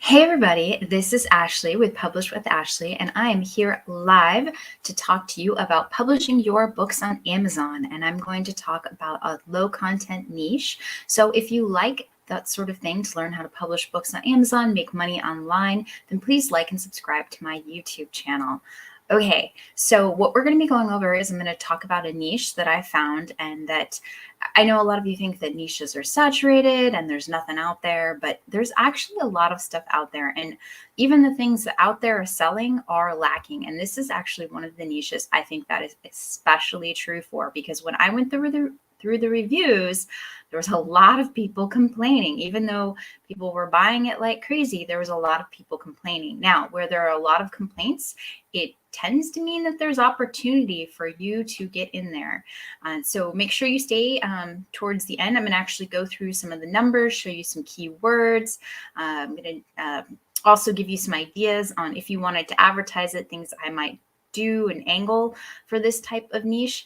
Hey everybody, this is Ashley with Publish with Ashley, and I am here live to talk to you about publishing your books on Amazon. And I'm going to talk about a low content niche. So if you like that sort of thing, to learn how to publish books on Amazon, make money online, then please like and subscribe to my YouTube channel. Okay, so what we're going to be going over is I'm going to talk about a niche that I found, and that I know a lot of you think that niches are saturated and there's nothing out there, but there's actually a lot of stuff out there. And even the things that out there are selling are lacking. And this is actually one of the niches I think that is especially true for, because when I went through the reviews, there was a lot of people complaining. Even though people were buying it like crazy, there was a lot of people complaining. Now, where there are a lot of complaints, it tends to mean that there's opportunity for you to get in there. So make sure you stay towards the end. I'm going to actually go through some of the numbers, show you some keywords. I'm going to also give you some ideas on if you wanted to advertise it, things I might do an angle for this type of niche.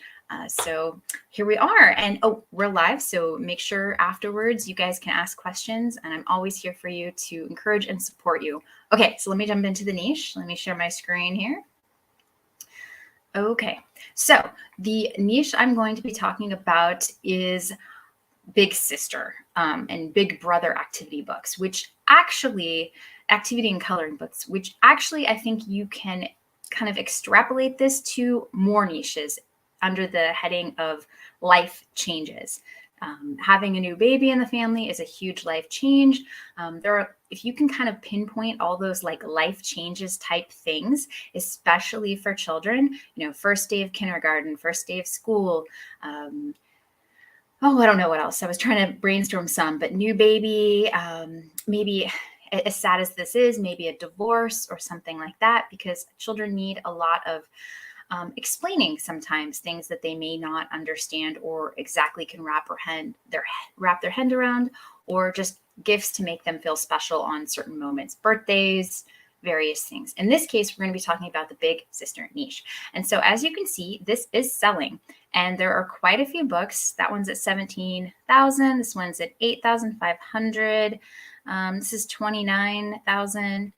So here we are, and we're live. So make sure afterwards you guys can ask questions, and I'm always here for you to encourage and support you. Okay, so let me jump into the niche. Let me share my screen here. Okay, so the niche I'm going to be talking about is Big Sister and Big Brother activity books, which actually, activity and coloring books, which actually I think you can kind of extrapolate this to more niches under the heading of life changes. Having a new baby in the family is a huge life change. If you can kind of pinpoint all those like life changes type things, especially for children, first day of kindergarten, first day of school, I don't know what else. I was trying to brainstorm some, but new baby, maybe as sad as this is, maybe a divorce or something like that, because children need a lot of explaining sometimes things that they may not understand or exactly can wrap their hand around, or just gifts to make them feel special on certain moments, birthdays, various things. In this case, we're going to be talking about the Big Sister niche. And so as you can see, this is selling, and there are quite a few books. That one's at 17,000. This one's at 8,500. This is 29,000.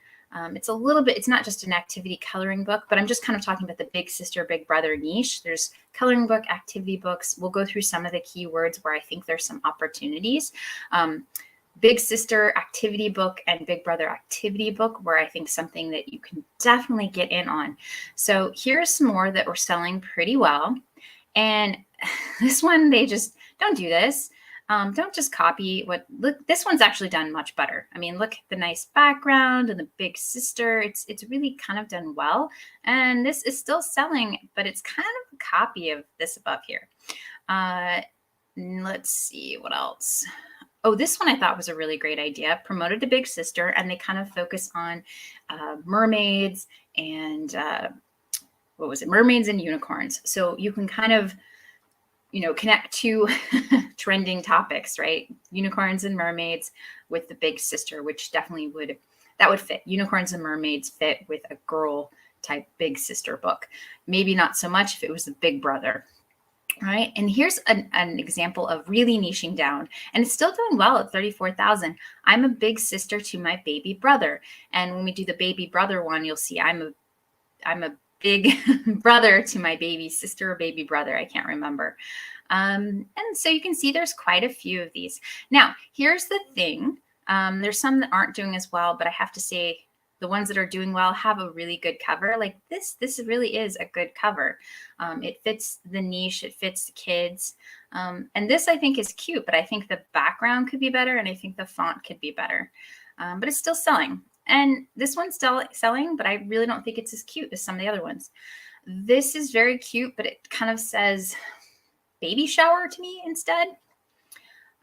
It's a little bit, it's not just an activity coloring book, but I'm just kind of talking about the Big Sister, Big Brother niche. There's coloring book, activity books. We'll go through some of the keywords where I think there's some opportunities. Big Sister activity book and Big Brother activity book, where I think something that you can definitely get in on. So here's some more that we're selling pretty well. And this one, they just don't do this. Don't just copy look, this one's actually done much better. I mean, look at the nice background and the Big Sister. It's really kind of done well. And this is still selling, but it's kind of a copy of this above here. Let's see what else. Oh, this one I thought was a really great idea. Promoted to Big Sister, and they kind of focus on mermaids and mermaids and unicorns. So you can kind of connect to trending topics, right? Unicorns and mermaids with the Big Sister, which definitely would fit. Unicorns and mermaids fit with a girl type Big Sister book. Maybe not so much if it was a Big Brother, right? And here's an example of really niching down, and it's still doing well at 34,000. I'm a big sister to my baby brother. And when we do the baby brother one, you'll see I'm a big brother to my baby sister or baby brother. I can't remember. And so you can see there's quite a few of these. Now, here's the thing. There's some that aren't doing as well, but I have to say the ones that are doing well have a really good cover. Like this really is a good cover. It fits the niche. It fits the kids. And this I think is cute, but I think the background could be better, and I think the font could be better. But it's still selling. And this one's still selling, but I really don't think it's as cute as some of the other ones. This is very cute, but it kind of says baby shower to me instead.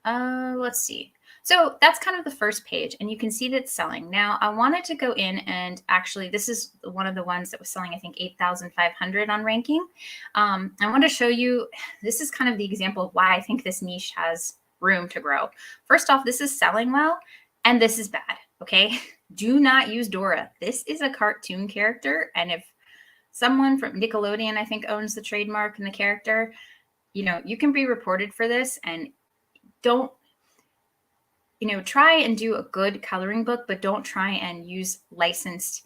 Let's see. So that's kind of the first page, and you can see that it's selling. Now, I wanted to go in and actually, this is one of the ones that was selling, I think, 8,500 on ranking. I want to show you, this is kind of the example of why I think this niche has room to grow. First off, this is selling well, and this is bad, okay? Do not use Dora. This is a cartoon character, and if someone from Nickelodeon, I think, owns the trademark and the character, you can be reported for this. And try and do a good coloring book, but don't try and use licensed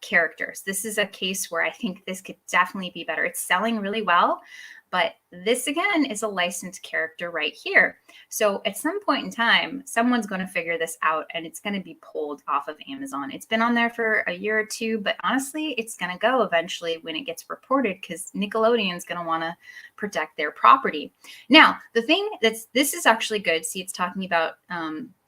characters. This is a case where I think this could definitely be better. It's selling really well, but this again is a licensed character right here. So at some point in time, someone's going to figure this out and it's going to be pulled off of Amazon. It's been on there for a year or two, but honestly, it's going to go eventually when it gets reported because Nickelodeon's going to want to protect their property. Now, the thing this is actually good. See, it's talking about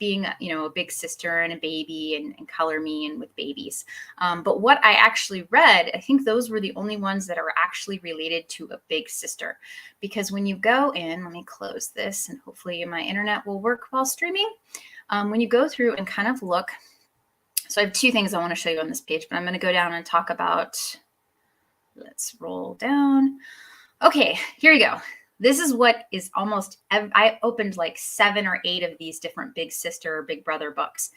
being, a big sister and a baby and color me and with babies. But what I actually read, I think those were the only ones that are actually related to a big sister. Because when you go in, let me close this and hopefully my internet will work while streaming. When you go through and kind of look, so I have two things I want to show you on this page, but I'm going to go down and talk about, let's roll down. Okay, here you go. This is what is almost, I opened like 7 or 8 of these different big sister or big brother books.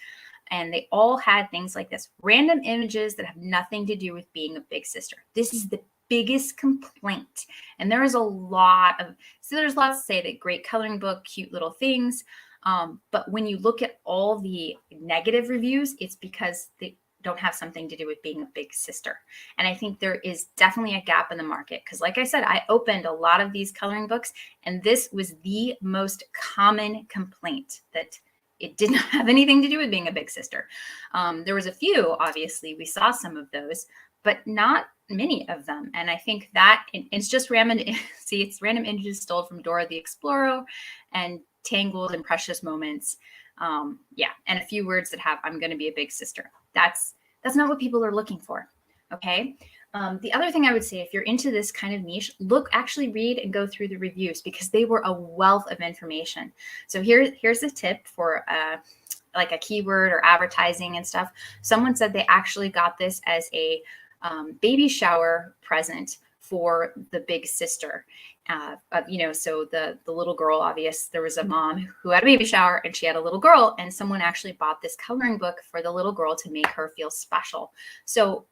And they all had things like this, random images that have nothing to do with being a big sister. This is the biggest complaint. And there is a lot of, so there's lots to say that great coloring book, cute little things. But when you look at all the negative reviews, it's because they don't have something to do with being a big sister. And I think there is definitely a gap in the market. Because like I said, I opened a lot of these coloring books, and this was the most common complaint, that it did not have anything to do with being a big sister. There was a few, obviously, we saw some of those, but not many of them. And I think that it's just random. See, it's random images stole from Dora the Explorer and Tangled and Precious Moments. Yeah, and a few words that have "I'm going to be a big sister." That's not what people are looking for. Okay. The other thing I would say, if you're into this kind of niche, actually read and go through the reviews, because they were a wealth of information. So here's a tip for like a keyword or advertising and stuff. Someone said they actually got this as a baby shower present for the big sister. So the little girl, there was a mom who had a baby shower and she had a little girl, and someone actually bought this coloring book for the little girl to make her feel special. So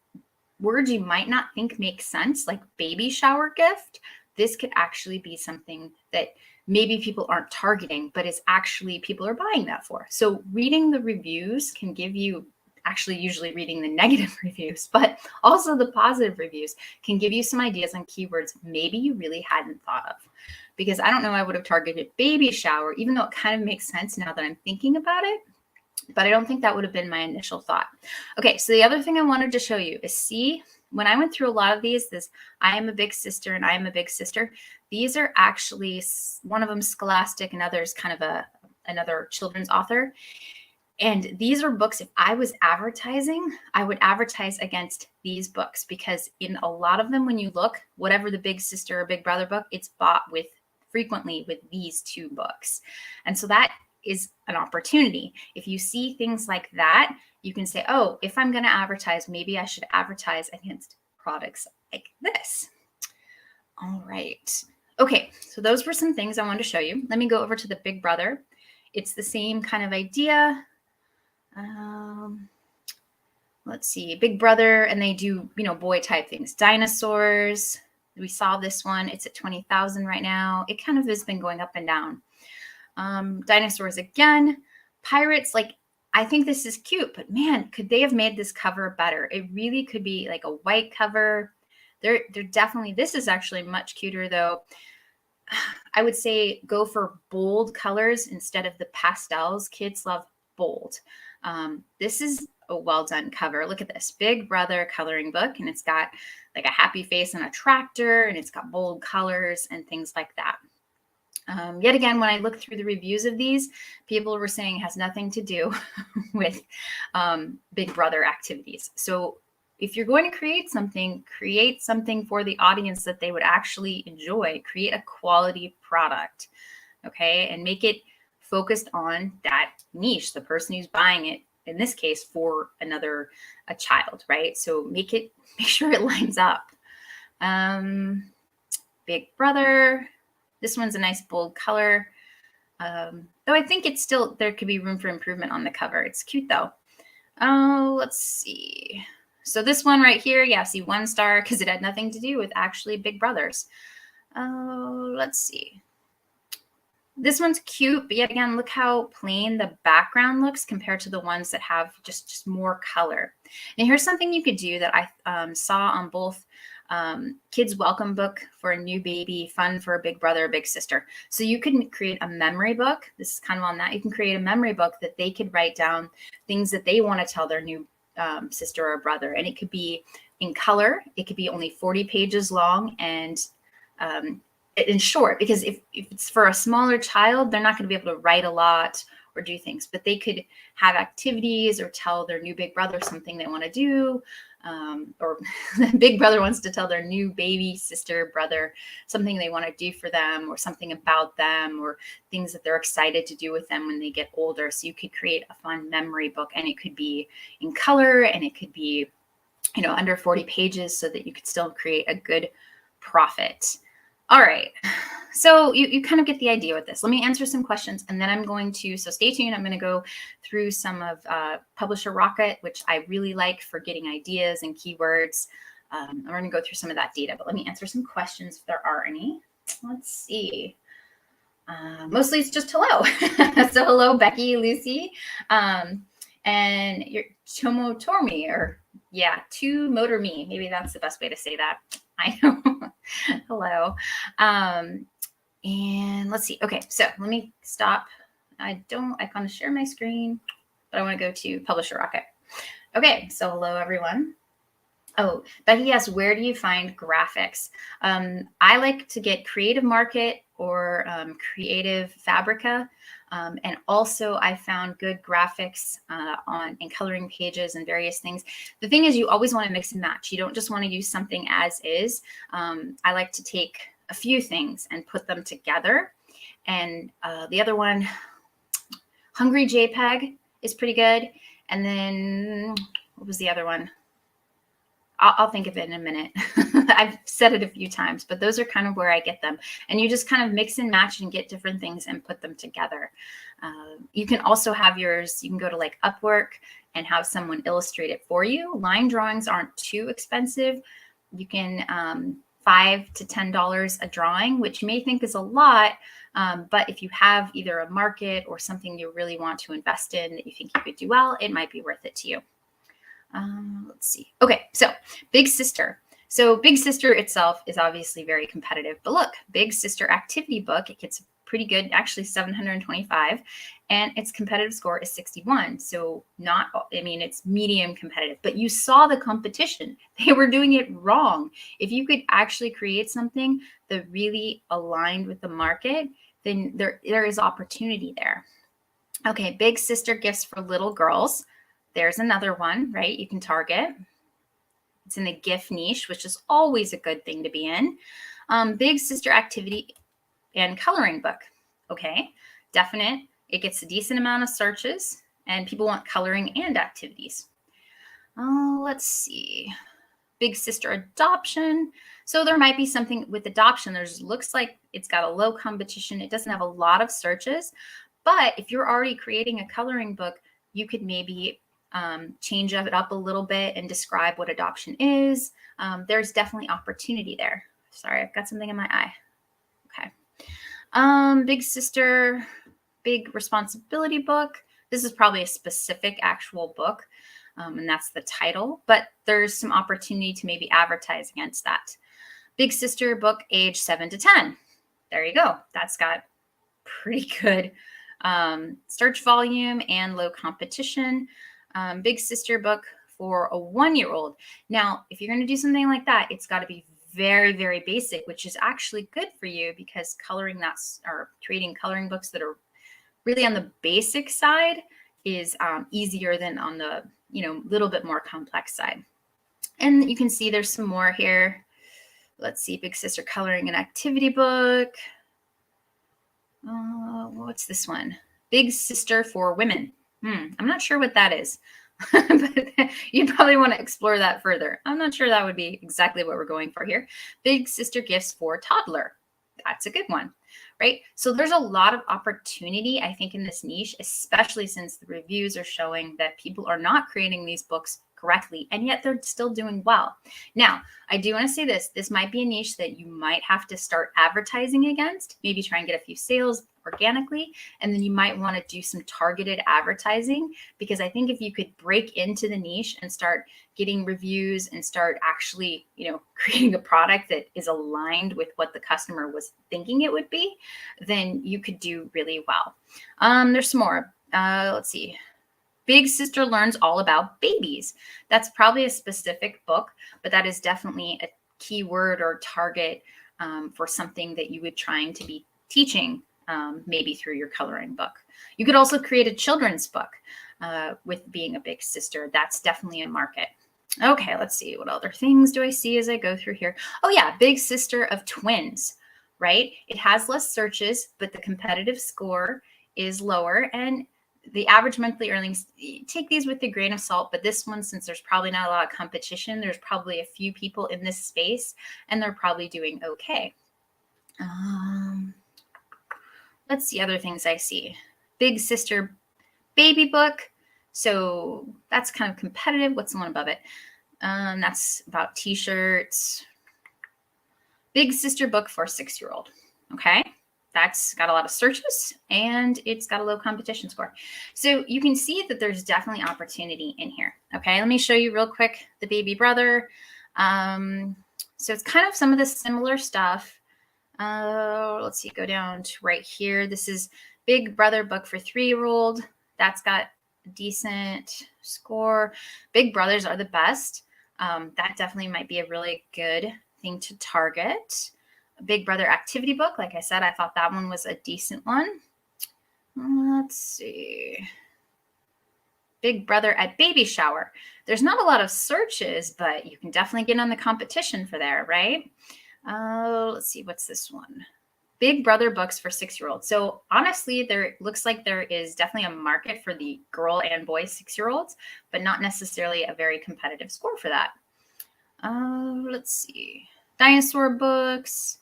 words you might not think make sense, like baby shower gift, this could actually be something that maybe people aren't targeting, but it's actually people are buying that for. So reading the reviews can give you, actually usually reading the negative reviews, but also the positive reviews can give you some ideas on keywords maybe you really hadn't thought of. Because I don't know, I would have targeted baby shower, even though it kind of makes sense now that I'm thinking about it. But I don't think that would have been my initial thought. Okay, so the other thing I wanted to show you is, see, when I went through a lot of these, this I am a big sister and I am a big sister, these are actually, one of them Scholastic and others kind of another children's author. And these are books, if I was advertising, I would advertise against these books, because in a lot of them, when you look, whatever the big sister or big brother book, it's bought frequently with these two books. And so that is an opportunity. If you see things like that, you can say, oh, if I'm going to advertise, maybe I should advertise against products like this. All right. Okay, so those were some things I wanted to show you. Let me go over to the big brother. It's the same kind of idea. Let's see, big brother, and they do, boy type things. Dinosaurs. We saw this one. It's at 20,000 right now. It kind of has been going up and down. Dinosaurs again. Pirates, like, I think this is cute, but man, could they have made this cover better? It really could be like a white cover. They're definitely, this is actually much cuter though. I would say go for bold colors instead of the pastels. Kids love bold. This is a well done cover. Look at this big brother coloring book, and it's got like a happy face and a tractor, and it's got bold colors and things like that. Yet again, when I look through the reviews of these, people were saying it has nothing to do with big brother activities. So if you're going to create something for the audience that they would actually enjoy. Create a quality product, okay? And make it focused on that niche, the person who's buying it, in this case, for a child, right? So make sure it lines up. Big brother. This one's a nice bold color. Though I think it's still, there could be room for improvement on the cover. It's cute though. Oh, let's see. So this one right here, yeah, see 1 star because it had nothing to do with actually big brothers. Oh, let's see. This one's cute, but yet again, look how plain the background looks compared to the ones that have just more color. And here's something you could do that I saw on both Kids Welcome Book for a New Baby, Fun for a Big Brother, Big Sister. So you can create a memory book. This is kind of on that. You can create a memory book that they could write down things that they want to tell their new sister or brother. And it could be in color. It could be only 40 pages long and in short, because if it's for a smaller child, they're not going to be able to write a lot or do things, but they could have activities or tell their new big brother something they want to do. Or the big brother wants to tell their new baby sister, brother, something they want to do for them or something about them or things that they're excited to do with them when they get older. So you could create a fun memory book, and it could be in color and it could be, under 40 pages so that you could still create a good profit. All right. So you kind of get the idea with this. Let me answer some questions, and then I'm going to, so stay tuned. I'm going to go through some of Publisher Rocket, which I really like for getting ideas and keywords. I'm going to go through some of that data, but let me answer some questions if there are any. Let's see. Mostly it's just hello. So hello, Becky, Lucy, and your Tomotormi, or yeah, to motor me. Maybe that's the best way to say that. I know. Hello. And let's see. Okay, so let me stop. I want to share my screen, but I want to go to Publisher Rocket. Okay, so hello, everyone. Oh, Becky asks, where do you find graphics? I like to get Creative Market or Creative Fabrica. And also I found good graphics in coloring pages and various things. The thing is, you always want to mix and match. You don't just want to use something as is. I like to take a few things and put them together. And the other one, Hungry JPEG, is pretty good. And then what was the other one? I'll think of it in a minute. I've said it a few times, but those are kind of where I get them. And you just kind of mix and match and get different things and put them together. You can also have yours, you can go to like Upwork and have someone illustrate it for you. Line drawings aren't too expensive. You can $5 to $10 a drawing, which you may think is a lot, but if you have either a market or something you really want to invest in that you think you could do well, it might be worth it to you. Let's see. Okay, so Big Sister. So Big Sister itself is obviously very competitive, but look, Big Sister activity book, it gets pretty good, actually 725, and its competitive score is 61. So it's medium competitive, but you saw the competition. They were doing it wrong. If you could actually create something that really aligned with the market, then there is opportunity there. Okay, Big Sister gifts for little girls. There's another one, right? You can target. It's in the gift niche, which is always a good thing to be in. Big Sister activity and coloring book. Okay, definite. It gets a decent amount of searches, and people want coloring and activities. Let's see. Big Sister adoption. So there might be something with adoption. Looks like it's got a low competition. It doesn't have a lot of searches, but if you're already creating a coloring book, you could maybe change it up a little bit and describe what adoption is. There's definitely opportunity there. Sorry, I've got something in my eye. Okay. Big Sister, Big Responsibility book. This is probably a specific actual book, and that's the title, but there's some opportunity to maybe advertise against that. Big Sister book, age 7 to 10. There you go. That's got pretty good search volume and low competition. Big Sister book for a 1-year-old. Now, if you're going to do something like that, it's got to be very, very basic, which is actually good for you because creating coloring books that are really on the basic side is easier than on the, little bit more complex side. And you can see there's some more here. Let's see, Big Sister coloring an activity book. What's this one? Big Sister for women. I'm not sure what that is, but you probably want to explore that further. I'm not sure that would be exactly what we're going for here. Big Sister gifts for toddler. That's a good one, right? So there's a lot of opportunity, I think, in this niche, especially since the reviews are showing that people are not creating these books correctly, and yet they're still doing well. Now, I do want to say this might be a niche that you might have to start advertising against, maybe try and get a few sales organically, and then you might want to do some targeted advertising, because I think if you could break into the niche and start getting reviews and start actually, creating a product that is aligned with what the customer was thinking it would be, then you could do really well. There's some more. Let's see. Big Sister Learns All About Babies. That's probably a specific book, but that is definitely a keyword or target for something that you would trying to be teaching, maybe through your coloring book. You could also create a children's book with being a big sister. That's definitely a market. Okay, let's see. What other things do I see as I go through here? Oh yeah, big sister of twins, right? It has less searches, but the competitive score is lower, and the average monthly earnings, take these with a grain of salt, but this one, since there's probably not a lot of competition, there's probably a few people in this space and they're probably doing okay. Let's see other things I see. Big Sister Baby Book. So that's kind of competitive. What's the one above it? That's about t-shirts. Big Sister Book for 6-year-old. Okay. That's got a lot of searches and it's got a low competition score. So you can see that there's definitely opportunity in here. Okay, let me show you real quick the baby brother. So it's kind of some of the similar stuff. Let's see, go down to right here. This is Big Brother Book for 3-year-old. That's got a decent score. Big Brothers are the best. That definitely might be a really good thing to target. Big Brother activity book. Like I said, I thought that one was a decent one. Let's see. Big Brother at Baby Shower. There's not a lot of searches, but you can definitely get on the competition for there, right? Let's see. What's this one? Big Brother books for 6-year-olds. So honestly, there looks like there is definitely a market for the girl and boy 6-year-olds, but not necessarily a very competitive score for that. Let's see. Dinosaur books.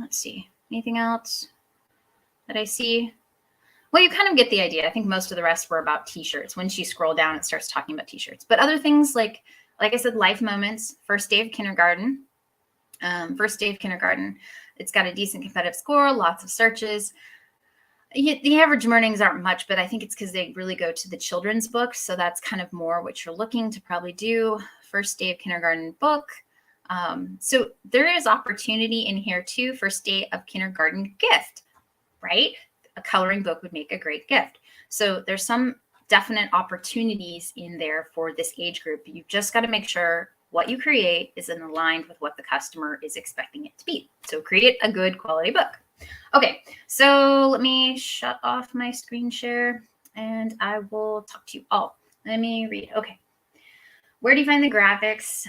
Let's see. Anything else that I see? Well, you kind of get the idea. I think most of the rest were about t-shirts. Once you scroll down, it starts talking about t-shirts. But other things like I said, life moments, first day of kindergarten. First day of kindergarten. It's got a decent competitive score, lots of searches. The average earnings aren't much, but I think it's because they really go to the children's books. So that's kind of more what you're looking to probably do. First day of kindergarten book. So there is opportunity in here too. First day of kindergarten gift, right? A coloring book would make a great gift. So there's some definite opportunities in there for this age group. You've just got to make sure what you create is in aligned with what the customer is expecting it to be. So create a good quality book. Okay, so let me shut off my screen share and I will talk to you all. Let me read. Okay. Where do you find the graphics?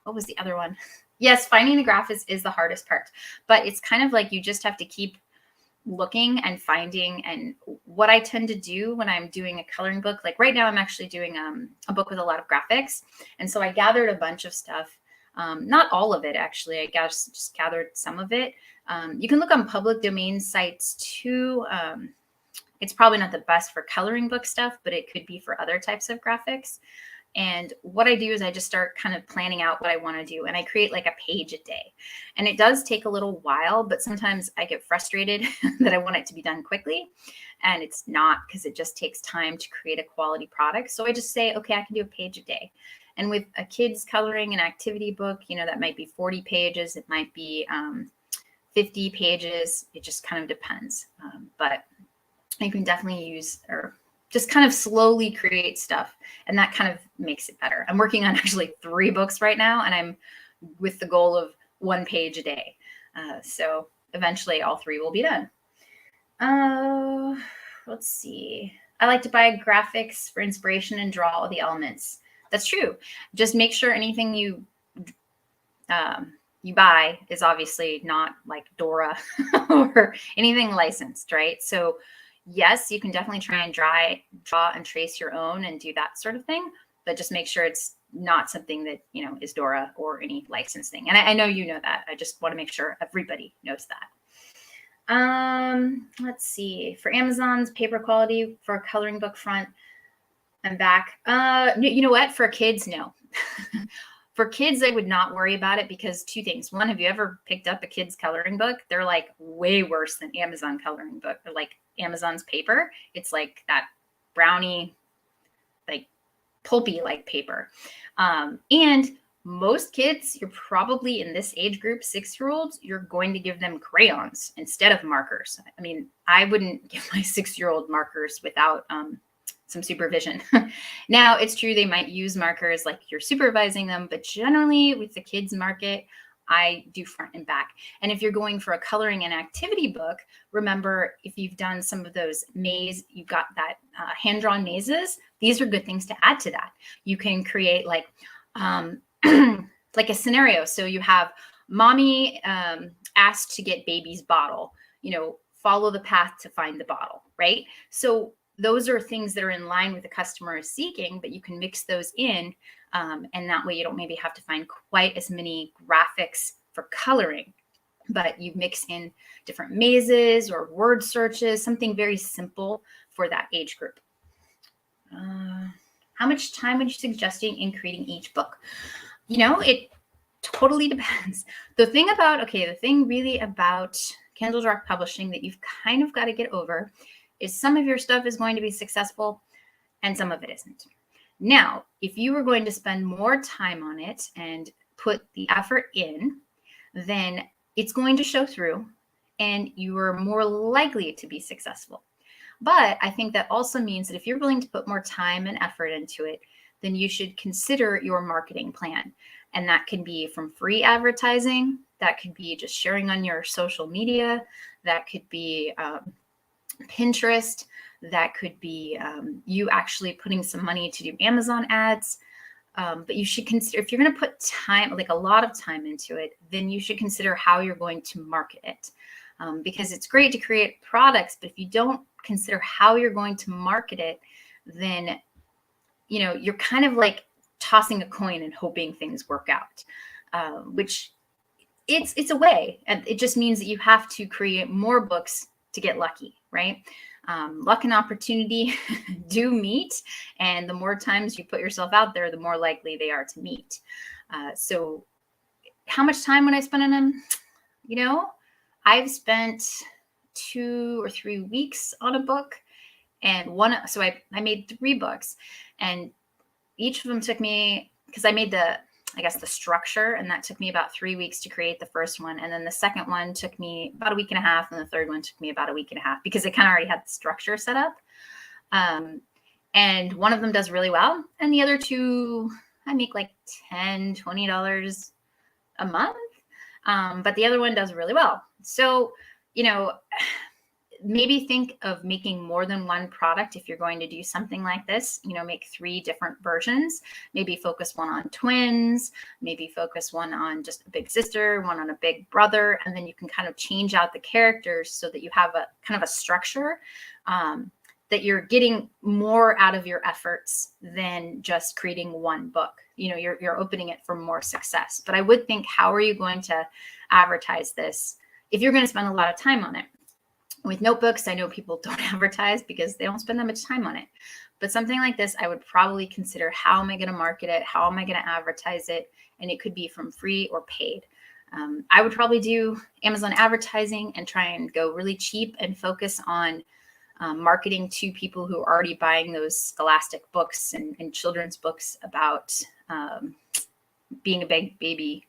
What was the other one? Yes, finding the graphics is the hardest part, but it's kind of like you just have to keep looking and finding. And what I tend to do when I'm doing a coloring book, like right now I'm actually doing a book with a lot of graphics. And so I gathered a bunch of stuff, not all of it actually, I guess just gathered some of it. You can look on public domain sites too. It's probably not the best for coloring book stuff, but it could be for other types of graphics. And what I do is I just start kind of planning out what I want to do. And I create like a page a day. And it does take a little while, but sometimes I get frustrated that I want it to be done quickly. And it's not, because it just takes time to create a quality product. So I just say, okay, I can do a page a day. And with a kid's coloring and activity book, that might be 40 pages. It might be 50 pages. It just kind of depends. But you can definitely use or just kind of slowly create stuff, and that kind of makes it better. I'm working on actually 3 books right now, and I'm with the goal of 1 page a day. So eventually all 3 will be done. Let's see. I like to buy graphics for inspiration and draw all the elements. That's true. Just make sure anything you buy is obviously not like Dora or anything licensed, right? So yes, you can definitely try and draw and trace your own and do that sort of thing, but just make sure it's not something that, is Dora or any licensed thing. And I know you know that. I just want to make sure everybody knows that. Let's see. For Amazon's paper quality for a coloring book front, I'm back. You know what? For kids, no. For kids, I would not worry about it because two things. One, have you ever picked up a kid's coloring book? They're like way worse than Amazon coloring book, or like Amazon's paper. It's like that brownie, like pulpy like paper. And most kids, you're probably in this age group, 6-year-olds, you're going to give them crayons instead of markers. I mean, I wouldn't give my 6-year-old markers without some supervision. Now, it's true they might use markers like you're supervising them, but generally with the kids market, I do front and back. And if you're going for a coloring and activity book, remember, if you've done some of those maze, you've got that hand-drawn mazes, these are good things to add to that. You can create like like a scenario. So you have mommy asked to get baby's bottle, follow the path to find the bottle, right? So those are things that are in line with the customer is seeking, but you can mix those in. And that way you don't maybe have to find quite as many graphics for coloring, but you mix in different mazes or word searches, something very simple for that age group. How much time would you suggesting in creating each book? It totally depends. The thing really about Kindle Direct Publishing that you've kind of got to get over is some of your stuff is going to be successful and some of it isn't. Now, if you were going to spend more time on it and put the effort in, then it's going to show through and you are more likely to be successful. But I think that also means that if you're willing to put more time and effort into it, then you should consider your marketing plan. And that can be from free advertising, that could be just sharing on your social media, that could be Pinterest, that could be you actually putting some money to do Amazon ads. But you should consider, if you're going to put time, like a lot of time into it, then you should consider how you're going to market it. Because it's great to create products, but if you don't consider how you're going to market it, then you're kind of like tossing a coin and hoping things work out, which it's a way, and it just means that you have to create more books to get lucky, right? Luck and opportunity do meet, and the more times you put yourself out there, the more likely they are to meet. So how much time would I spend on them? I've spent 2 or 3 weeks on a book, and so I made 3 books, and each of them took me, because I made the structure, and that took me about 3 weeks to create the first one. And then the second one took me about a week and a half. And the third one took me about a week and a half because I kind of already had the structure set up. And one of them does really well. And the other 2, I make like $10, $20 a month. But the other one does really well. So, maybe think of making more than one product if you're going to do something like this. Make 3 different versions. Maybe focus one on twins, maybe focus one on just a big sister, one on a big brother, and then you can kind of change out the characters so that you have a kind of a structure that you're getting more out of your efforts than just creating one book. You're opening it for more success. But I would think, how are you going to advertise this if you're going to spend a lot of time on it? With notebooks, I know people don't advertise because they don't spend that much time on it. But something like this, I would probably consider, how am I going to market it? How am I going to advertise it? And it could be from free or paid. I would probably do Amazon advertising and try and go really cheap and focus on marketing to people who are already buying those scholastic books and children's books about being a big baby,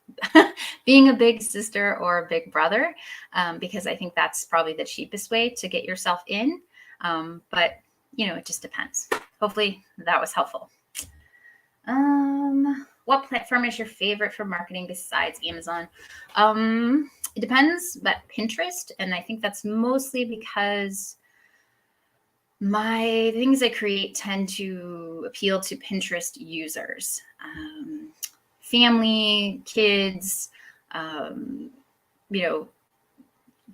being a big sister or a big brother, because I think that's probably the cheapest way to get yourself in. But, it just depends. Hopefully that was helpful. What platform is your favorite for marketing besides Amazon? It depends, but Pinterest. And I think that's mostly because my things I create tend to appeal to Pinterest users. Family, kids,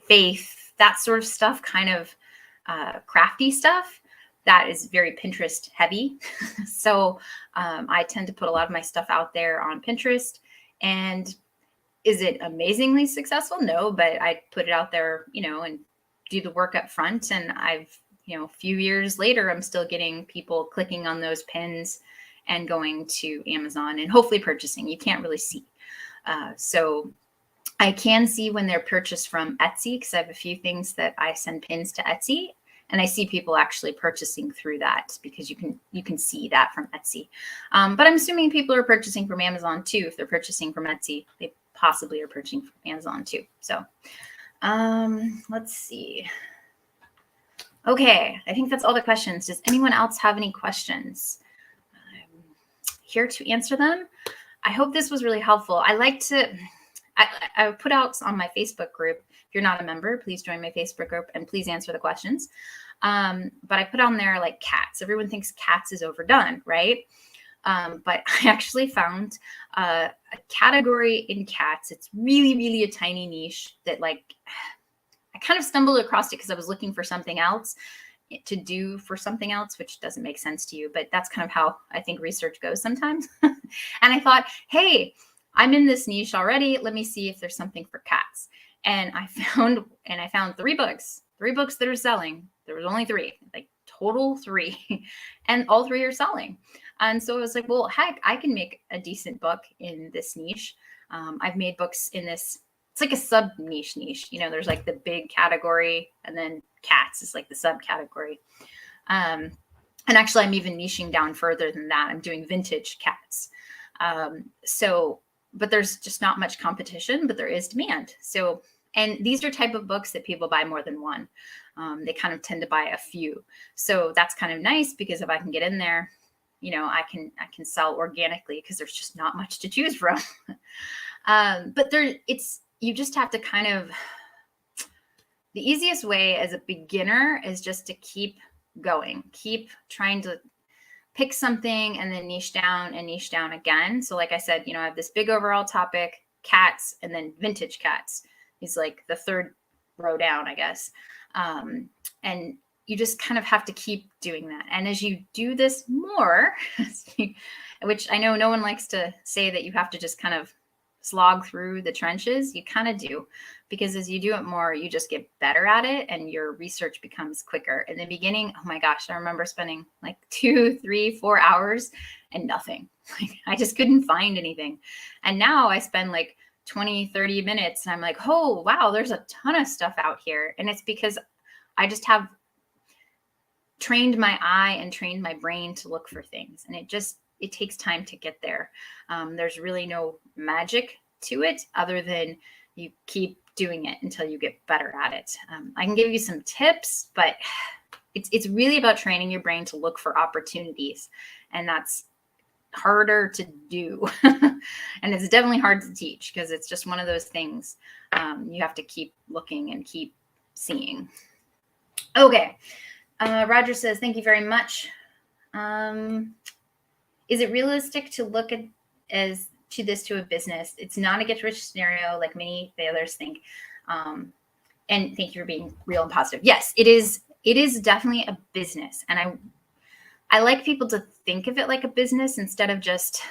faith, that sort of stuff, kind of crafty stuff that is very Pinterest heavy. So I tend to put a lot of my stuff out there on Pinterest. And is it amazingly successful? No, but I put it out there, and do the work up front. And I've you know, a few years later, I'm still getting people clicking on those pins and going to Amazon and hopefully purchasing. You can't really see. So I can see when they're purchased from Etsy, because I have a few things that I send pins to Etsy, and I see people actually purchasing through that, because you can see that from Etsy. But I'm assuming people are purchasing from Amazon too. If they're purchasing from Etsy, they possibly are purchasing from Amazon too. So let's see. Okay, I think that's all the questions. Does anyone else have any questions? I'm here to answer them. I hope this was really helpful. I put out on my Facebook group. If you're not a member, please join my Facebook group and please answer the questions. But I put on there like cats. Everyone thinks cats is overdone, right? But I actually found a category in cats. It's really, really a tiny niche that, like, I kind of stumbled across it because I was looking for something else to do for something else, which doesn't make sense to you, but that's kind of how I think research goes sometimes. And I thought, hey, I'm in this niche already. Let me see if there's something for cats. And I found 3 books that are selling. There was only 3, like total 3, and all 3 are selling. And so I was like, well, heck, I can make a decent book in this niche. I've made books in this. It's like a sub niche. You know, there's like the big category, and then cats is like the subcategory. And actually, I'm even niching down further than that. I'm doing vintage cats. But there's just not much competition, but there is demand. So, and these are type of books that people buy more than one. They kind of tend to buy a few. So that's kind of nice, because if I can get in there, you know, I can sell organically, because there's just not much to choose from. But you just have to kind of, the easiest way as a beginner is just to keep going, keep trying to pick something and then niche down and niche down again. So like I said, you know, I have this big overall topic, cats, and then vintage cats. He's like the 3rd row down, I guess. And you just kind of have to keep doing that. And as you do this more, which I know no one likes to say that you have to just kind of slog through the trenches, you kind of do, because as you do it more, you just get better at it and your research becomes quicker. In the beginning, oh my gosh, I remember spending like 2, 3, 4 hours and nothing. Like, I just couldn't find anything. And now I spend like 20, 30 minutes and I'm like, oh, wow, there's a ton of stuff out here. And it's because I just have trained my eye and trained my brain to look for things. And it takes time to get there. There's really no magic to it other than you keep doing it until you get better at it. I can give you some tips, but it's really about training your brain to look for opportunities. And that's harder to do. And it's definitely hard to teach, because it's just one of those things you have to keep looking and keep seeing. Okay. Roger says, thank you very much. Is it realistic to look at this to a business? It's not a get-rich scenario like many of the others think. And thank you for being real and positive. Yes, it is. It is definitely a business, and I like people to think of it like a business instead of just,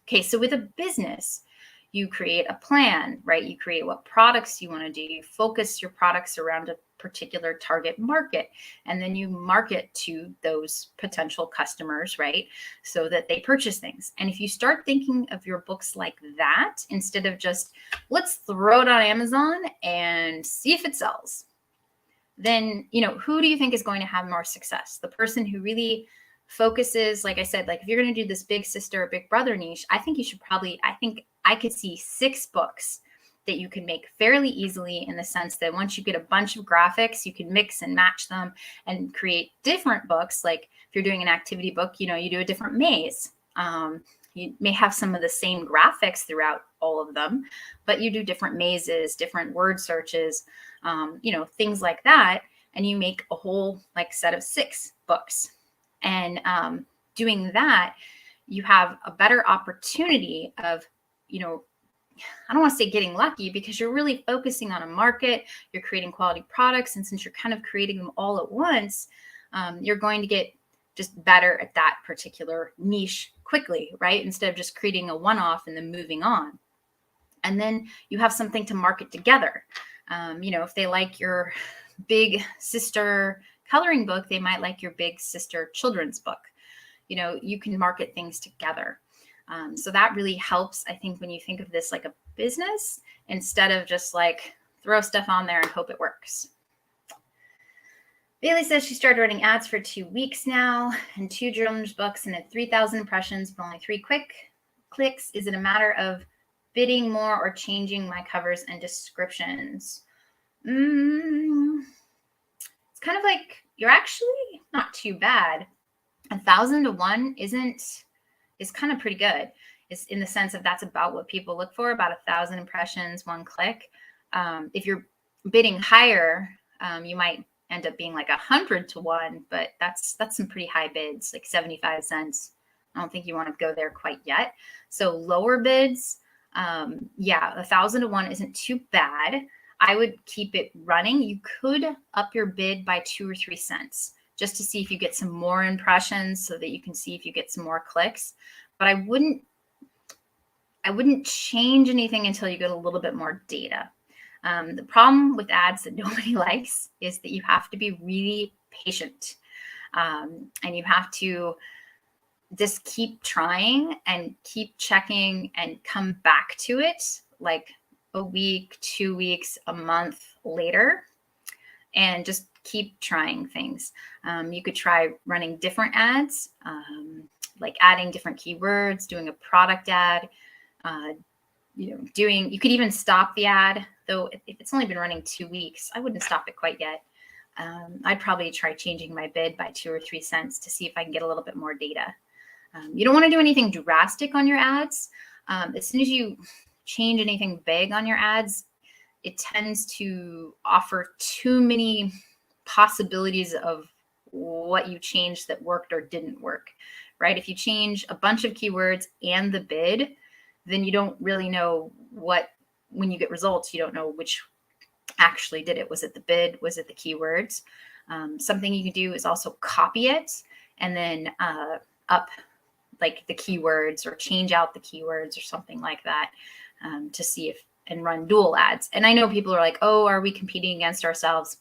okay. So with a business, you create a plan, right? You create what products you want to do. You focus your products around a particular target market, and then you market to those potential customers, right? So that they purchase things. And if you start thinking of your books like that, instead of just, let's throw it on Amazon and see if it sells, then, you know, who do you think is going to have more success? The person who really focuses, like I said, like if you're going to do this big sister or big brother niche, I think I could see 6 books that you can make fairly easily, in the sense that once you get a bunch of graphics, you can mix and match them and create different books. Like if you're doing an activity book, you know, you do a different maze. You may have some of the same graphics throughout all of them, but you do different mazes, different word searches, you know, things like that. And you make a whole like set of 6 books. And doing that, you have a better opportunity of, you know, I don't want to say getting lucky, because you're really focusing on a market, you're creating quality products. And since you're kind of creating them all at once, you're going to get just better at that particular niche quickly, right? Instead of just creating a one-off and then moving on. And then you have something to market together. You know, if they like your big sister coloring book, they might like your big sister children's book. You know, you can market things together. So that really helps, I think, when you think of this like a business instead of just like throw stuff on there and hope it works. Bailey says she started running ads for 2 weeks now and 2 children's books and had 3,000 impressions, but only 3 quick clicks. Is it a matter of bidding more or changing my covers and descriptions? It's kind of like, you're actually not too bad. 1,000 to 1 is kind of pretty good. It's in the sense of that's about what people look for, about 1,000 impressions, 1 click. If you're bidding higher, you might end up being like 100 to 1, but that's some pretty high bids, like 75 cents. I don't think you want to go there quite yet. So lower bids, yeah, 1,000 to 1 isn't too bad. I would keep it running. You could up your bid by 2 or 3 cents just to see if you get some more impressions so that you can see if you get some more clicks. But I wouldn't change anything until you get a little bit more data. The problem with ads that nobody likes is that you have to be really patient, and you have to just keep trying and keep checking and come back to it like a week, 2 weeks, a month later, and just keep trying things. You could try running different ads, like adding different keywords, doing a product ad, you could even stop the ad, though if it's only been running 2 weeks, I wouldn't stop it quite yet. I'd probably try changing my bid by 2 or 3 cents to see if I can get a little bit more data. You don't want to do anything drastic on your ads. As soon as you change anything big on your ads, it tends to offer too many possibilities of what you changed that worked or didn't work, right? If you change a bunch of keywords and the bid, then you don't really know when you get results, you don't know which actually did it. Was it the bid? Was it the keywords? Something you can do is also copy it and then up like the keywords or change out the keywords or something like that to see if and run dual ads. And I know people are like, oh, are we competing against ourselves?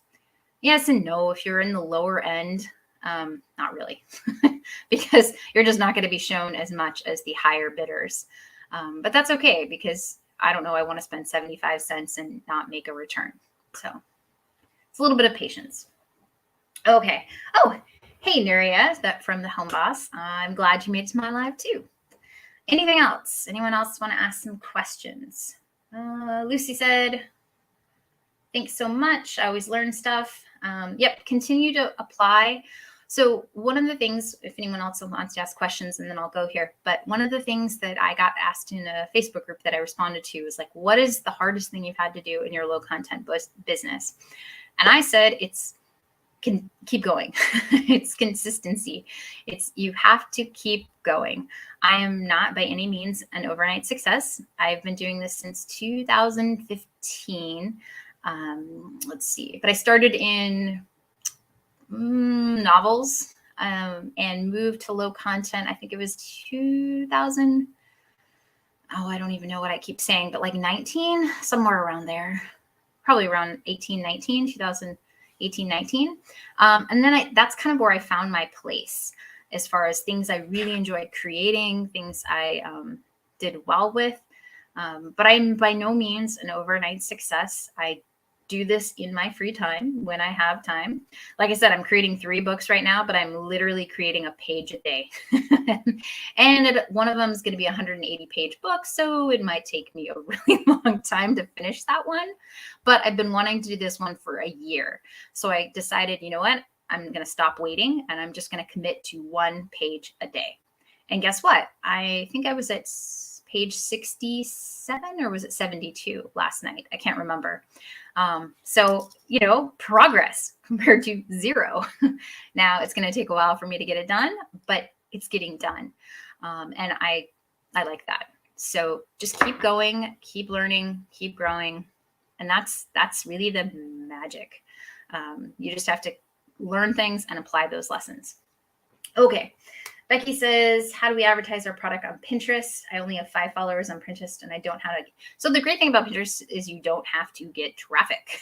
Yes and no. If you're in the lower end, not really, because you're just not going to be shown as much as the higher bidders. But that's okay because I don't know, I want to spend 75 cents and not make a return. So it's a little bit of patience. Okay. Oh, hey, Nuria, that from the Home Boss. I'm glad you made it to my live too. Anything else? Anyone else want to ask some questions? Lucy said, thanks so much. I always learn stuff. Yep, continue to apply. So one of the things, if anyone else wants to ask questions, and then I'll go here, but one of the things that I got asked in a Facebook group that I responded to was like, what is the hardest thing you've had to do in your low content business? And I said, keep going. It's consistency. You have to keep going. I am not by any means an overnight success. I've been doing this since 2015. Let's see, but I started in novels and moved to low content. I think it was 2000. Oh, I don't even know what I keep saying, but like 19, somewhere around there, probably around 18, 19, 2018, 19. And then that's kind of where I found my place as far as things I really enjoyed creating, things I did well with. But I'm by no means an overnight success. I do this in my free time when I have time. Like I said, I'm creating 3 books right now, but I'm literally creating a page a day. And one of them is going to be a 180-page book, so it might take me a really long time to finish that one. But I've been wanting to do this one for a year. So I decided, you know what? I'm going to stop waiting, and I'm just going to commit to 1 page a day. And guess what? I think I was at page 67 or was it 72 last night? I can't remember. So, progress compared to 0. Now it's going to take a while for me to get it done, but it's getting done. And I like that. So just keep going, keep learning, keep growing. And that's really the magic. You just have to learn things and apply those lessons. Okay. Becky says, how do we advertise our product on Pinterest? I only have 5 followers on Pinterest and I don't have to. So the great thing about Pinterest is you don't have to get traffic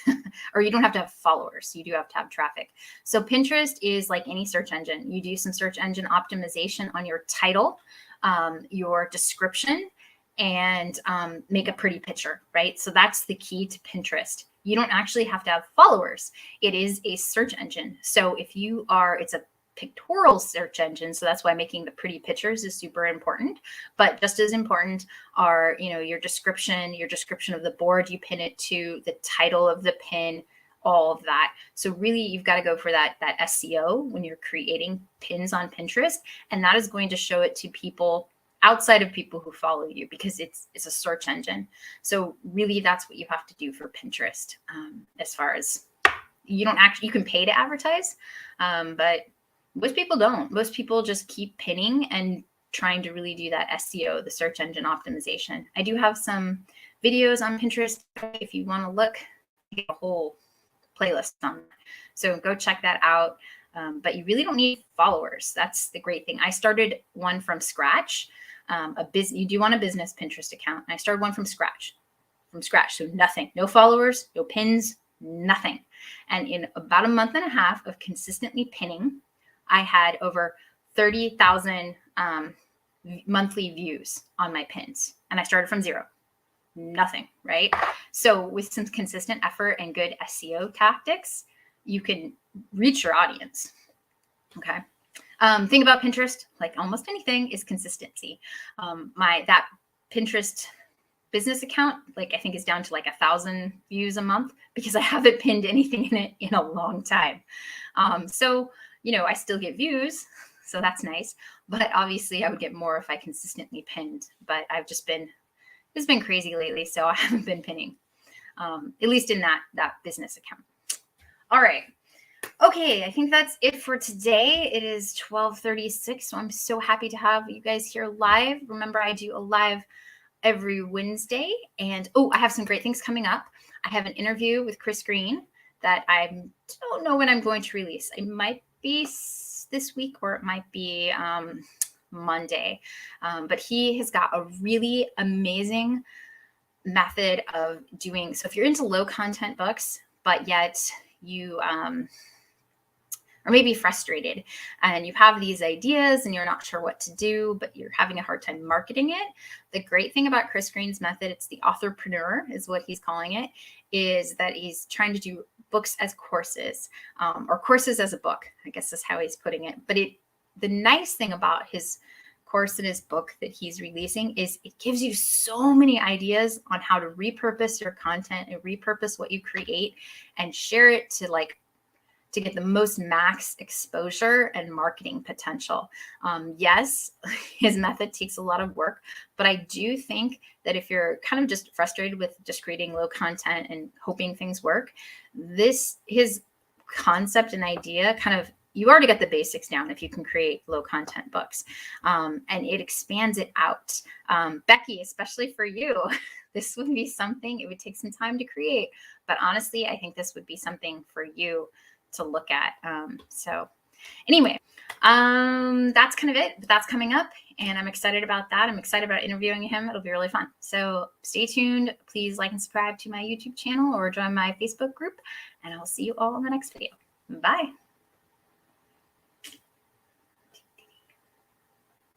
or you don't have to have followers. You do have to have traffic. So Pinterest is like any search engine. You do some search engine optimization on your title, your description, and make a pretty picture, right? So that's the key to Pinterest. You don't actually have to have followers. It is a search engine. So if you are, it's a pictorial search engine, so that's why making the pretty pictures is super important. But just as important are, you know, your description of the board you pin it to, the title of the pin, all of that. So really you've got to go for that SEO when you're creating pins on Pinterest, and that is going to show it to people outside of people who follow you because it's a search engine. So really that's what you have to do for Pinterest. As far as you can pay to advertise, but most people don't. Most people just keep pinning and trying to really do that SEO, the search engine optimization. I do have some videos on Pinterest if you want to look. I get a whole playlist on that. So go check that out. But you really don't need followers. That's the great thing. I started one from scratch. You do want a business Pinterest account. And I started one from scratch. So nothing, no followers, no pins, nothing. And in about a month and a half of consistently pinning, I had over 30,000 monthly views on my pins. And I started from zero, nothing, right? So with some consistent effort and good SEO tactics, you can reach your audience, okay? Thing about Pinterest, like almost anything, is consistency. That Pinterest business account, like I think is down to like 1,000 views a month because I haven't pinned anything in it in a long time. So, you know, I still get views, so that's nice. But obviously I would get more if I consistently pinned, but it's been crazy lately. So I haven't been pinning, at least in that business account. All right. Okay, I think that's it for today. It is 12:36, so I'm so happy to have you guys here live. Remember, I do a live every Wednesday, and I have some great things coming up. I have an interview with Chris Green that I don't know when I'm going to release. It might be this week or it might be Monday, but he has got a really amazing method of doing. So if you're into low content books, but yet you or maybe frustrated and you have these ideas and you're not sure what to do, but you're having a hard time marketing it. The great thing about Chris Green's method, it's the authorpreneur is what he's calling it, is that he's trying to do books as courses, or courses as a book, I guess is how he's putting it. But the nice thing about his course and his book that he's releasing is it gives you so many ideas on how to repurpose your content and repurpose what you create and share it to get the most max exposure and marketing potential. Yes, his method takes a lot of work, but I do think that if you're kind of just frustrated with just creating low content and hoping things work, his concept and idea you already got the basics down if you can create low content books, and it expands it out. Becky, especially for you, this would be something, it would take some time to create, but honestly, I think this would be something for you to look at. So anyway, that's kind of it, but that's coming up and I'm excited about that. I'm excited about interviewing him. It'll be really fun. So stay tuned. Please like and subscribe to my YouTube channel or join my Facebook group, and I'll see you all in the next video. Bye.